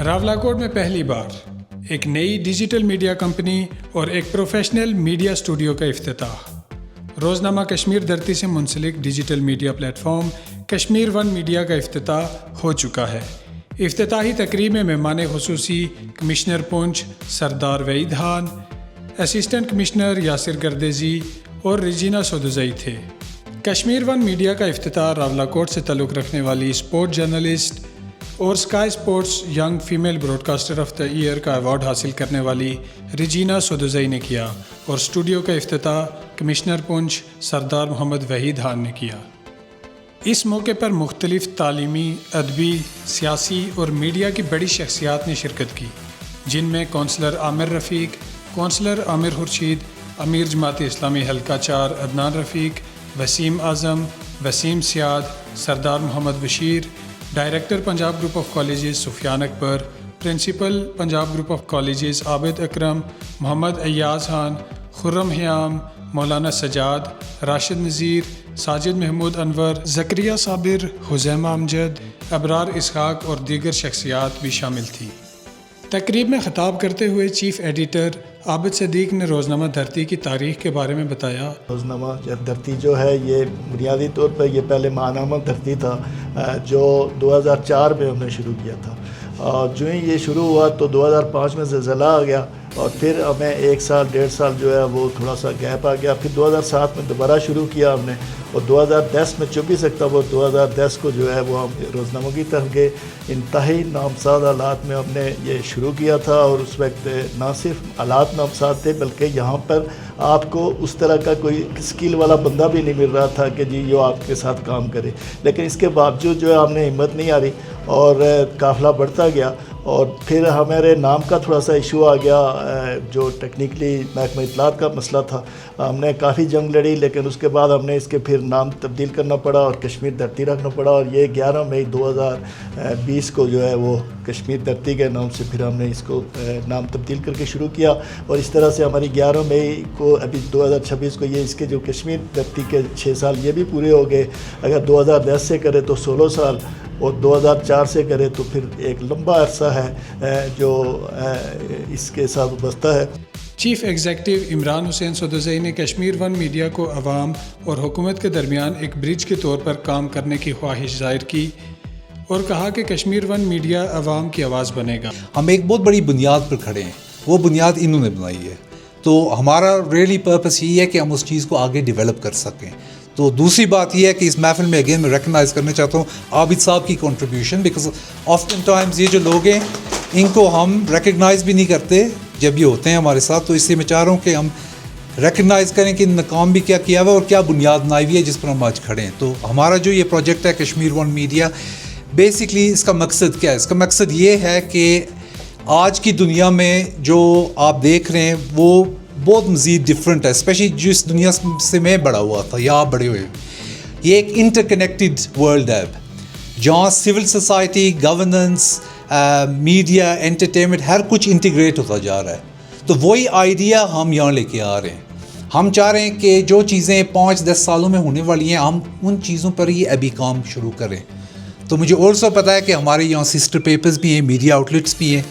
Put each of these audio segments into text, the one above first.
راولاکوٹ میں پہلی بار ایک نئی ڈیجیٹل میڈیا کمپنی اور ایک پروفیشنل میڈیا اسٹوڈیو کا افتتاح۔ روزنامہ کشمیر دھرتی سے منسلک digital media plate form Kashmir one media کا افتتاح ہو چکا ہے۔ افتتاحی تقریب میں مہمان خصوصی کمشنر پونچھ سردار وحید خان، اسسٹنٹ کمشنر یاسر گردیزی اور ریجینا سودوزئی تھے۔ کشمیر ون میڈیا کا افتتاح راولاکوٹ سے تعلق رکھنے والی اسپورٹ جرنلسٹ اور Sky Sports young female broadcaster of the year کا ایوارڈ حاصل کرنے والی ریجینا سودوزئی نے کیا اور اسٹوڈیو کا افتتاح کمشنر پونچھ سردار محمد وحید خان نے کیا۔ اس موقع پر مختلف تعلیمی، ادبی، سیاسی اور میڈیا کی بڑی شخصیات نے شرکت کی، جن میں کونسلر عامر رفیق، کونسلر عامر خورشید، امیر جماعت اسلامی حلقہ 4 عدنان رفیق، وسیم اعظم، Waseem Siyad, Sardar Muhammad Bashir, director Punjab Group of Colleges Sufyan Akbar, principal Punjab Group of Colleges Abid Akram, Muhammad Ayaz Khan, Khurram Hayyam, Maulana Sajjad, Rashid Nazir, Sajid Mahmood انور، زکریا صابر، حزیمہ امجد، ابرار اسحاق اور دیگر شخصیات بھی شامل تھی۔ تقریب میں خطاب کرتے ہوئے چیف ایڈیٹر عابد صدیق نے روزنامہ دھرتی کی تاریخ کے بارے میں بتایا۔ روزنامہ دھرتی جو ہے یہ بنیادی طور پر یہ پہلے ماہنامہ دھرتی تھا جو 2004 میں ہم نے شروع کیا تھا، اور جو ہی یہ شروع ہوا تو 2005 میں زلزلہ آ گیا اور پھر ہمیں 1 سال 1.5 سال جو ہے وہ تھوڑا سا گیپ آ گیا، پھر 2007 میں دوبارہ شروع کیا ہم نے، اور 2010 میں 24 اکتوبر 2010 کو جو ہے وہ ہم روزناموں کی طرف گئے۔ انتہائی نامساد حالات میں ہم نے یہ شروع کیا تھا، اور اس وقت نہ صرف حالات نامساد تھے بلکہ یہاں پر آپ کو اس طرح کا کوئی اسکل والا بندہ بھی نہیں مل رہا تھا کہ جی جو آپ کے ساتھ کام کرے، لیکن اس کے باوجود جو ہے ہم نے ہمت نہیں ہاری اور قافلہ بڑھتا گیا، اور پھر ہمارے نام کا تھوڑا سا ایشو آ گیا، جو ٹیکنیکلی محکمہ اطلاعات کا مسئلہ تھا، ہم نے کافی جنگ لڑی، لیکن اس کے بعد ہم نے اس کے پھر نام تبدیل کرنا پڑا اور کشمیر دھرتی رکھنا پڑا، اور یہ 11 مئی 2020 کو جو ہے وہ کشمیر دھرتی کے نام سے پھر ہم نے اس کو نام تبدیل کر کے شروع کیا، اور اس طرح سے ہماری 11 مئی کو ابھی 2026 کو یہ اس کے جو کشمیر دھرتی کے 6 سال یہ بھی پورے ہو گئے۔ اگر 2010 سے کرے تو 16 سال، اور 2004 سے کرے تو پھر ایک لمبا عرصہ ہے جو اس کے ساتھ وابستہ ہے۔ چیف ایگزیکٹو عمران حسین سودوزئی نے کشمیر ون میڈیا کو عوام اور حکومت کے درمیان ایک برج کے طور پر کام کرنے کی خواہش ظاہر کی اور کہا کہ کشمیر ون میڈیا عوام کی آواز بنے گا۔ ہم ایک بہت بڑی بنیاد پر کھڑے ہیں، وہ بنیاد انہوں نے بنائی ہے، تو ہمارا ریئلی پرپس یہی ہے کہ ہم اس چیز کو آگے ڈیولپ کر سکیں۔ تو دوسری بات یہ ہے کہ اس محفل میں اگین میں ریکگنائز کرنا چاہتا ہوں عابد صاحب کی کنٹریبیوشن، بیکاز آفٹن ٹائمز یہ جو لوگ ہیں ان کو ہم ریکگنائز بھی نہیں کرتے جب یہ ہوتے ہیں ہمارے ساتھ، تو اس لیے میں چاہ رہا ہوں کہ ہم ریکگنائز کریں کہ ان کام بھی کیا کیا ہوا ہے اور کیا بنیاد بنائی ہوئی ہے جس پر ہم آج کھڑے ہیں۔ تو ہمارا جو یہ پروجیکٹ ہے کشمیر ون میڈیا، بیسکلی اس کا مقصد کیا ہے؟ اس کا مقصد یہ ہے کہ آج کی دنیا میں جو آپ دیکھ رہے ہیں وہ بہت مزید ڈفرینٹ ہے، اسپیشلی جس دنیا سے میں بڑا ہوا تھا یا آپ بڑے ہوئے ہیں۔ یہ ایک انٹر کنیکٹڈ ورلڈ ہے جہاں civil society, governance, media, entertainment ہر کچھ انٹیگریٹ ہوتا جا رہا ہے۔ تو وہی آئیڈیا ہم یہاں لے کے آ رہے ہیں۔ ہم چاہ رہے ہیں کہ جو چیزیں 5-10 سالوں میں ہونے والی ہیں ہم ان چیزوں پر ہی ابھی کام شروع کریں۔ تو مجھے آلسو پتہ ہے کہ ہمارے یہاں سسٹر پیپرز بھی ہیں، میڈیا آؤٹلیٹس بھی ہیں،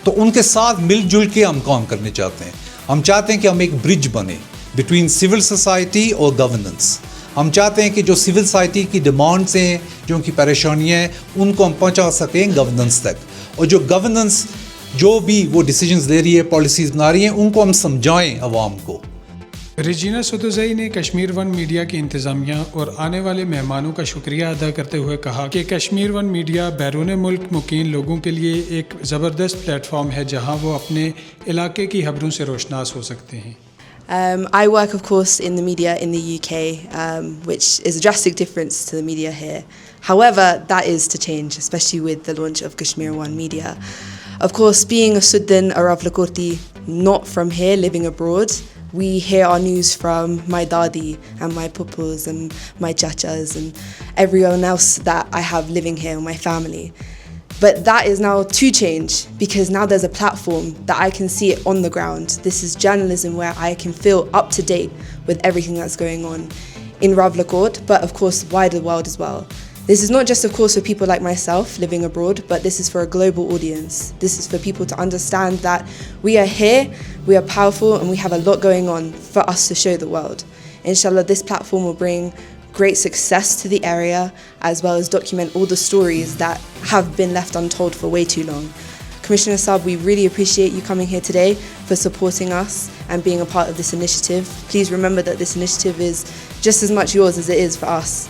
تو ان کے ساتھ مل جل کے ہم کام کرنے چاہتے ہیں۔ ہم چاہتے ہیں کہ ہم ایک برج بنے بٹوین سول سوسائٹی اور گورننس۔ ہم چاہتے ہیں کہ جو سول سوسائٹی کی ڈیمانڈس ہیں، جو ان کی پریشانیاں ہیں، ان کو ہم پہنچا سکیں گورننس تک، اور جو گورننس جو بھی وہ ڈیسیجنز لے رہی ہے، پالیسیز بنا رہی ہیں، ان کو ہم سمجھائیں عوام کو۔ ریجینا سودوزئی نے کشمیر ون میڈیا کی انتظامیہ اور آنے والے مہمانوں کا شکریہ ادا کرتے ہوئے کہا کہ کشمیر ون میڈیا بیرون ملک مقیم لوگوں کے لیے ایک زبردست پلیٹ فارم ہے جہاں وہ اپنے علاقے کی خبروں سے روشناس ہو سکتے ہیں۔ I work, of course, in the media in the UK, which is a drastic difference to the media here. However, that is to change, especially with the launch of Kashmir One Media. Of course, being a Sudan, a Ravlakorti, not from here, living abroad, we hear our news from my dadi and my pupus and my chachas and everyone else that I have living here, my family. But that is now to change, because now there's a platform that I can see it on the ground. This is journalism where I can feel up to date with everything that's going on in Ravlakot, but of course wider world as well. This is not just a course for people like myself living abroad, but this is for a global audience. This is for people to understand that we are here, we are powerful, and we have a lot going on for us to show the world. Inshallah, this platform will bring great success to the area, as well as document all the stories that have been left untold for way too long. Commissioner Saab, we really appreciate you coming here today for supporting us and being a part of this initiative. Please remember that this initiative is just as much yours as it is for us.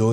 2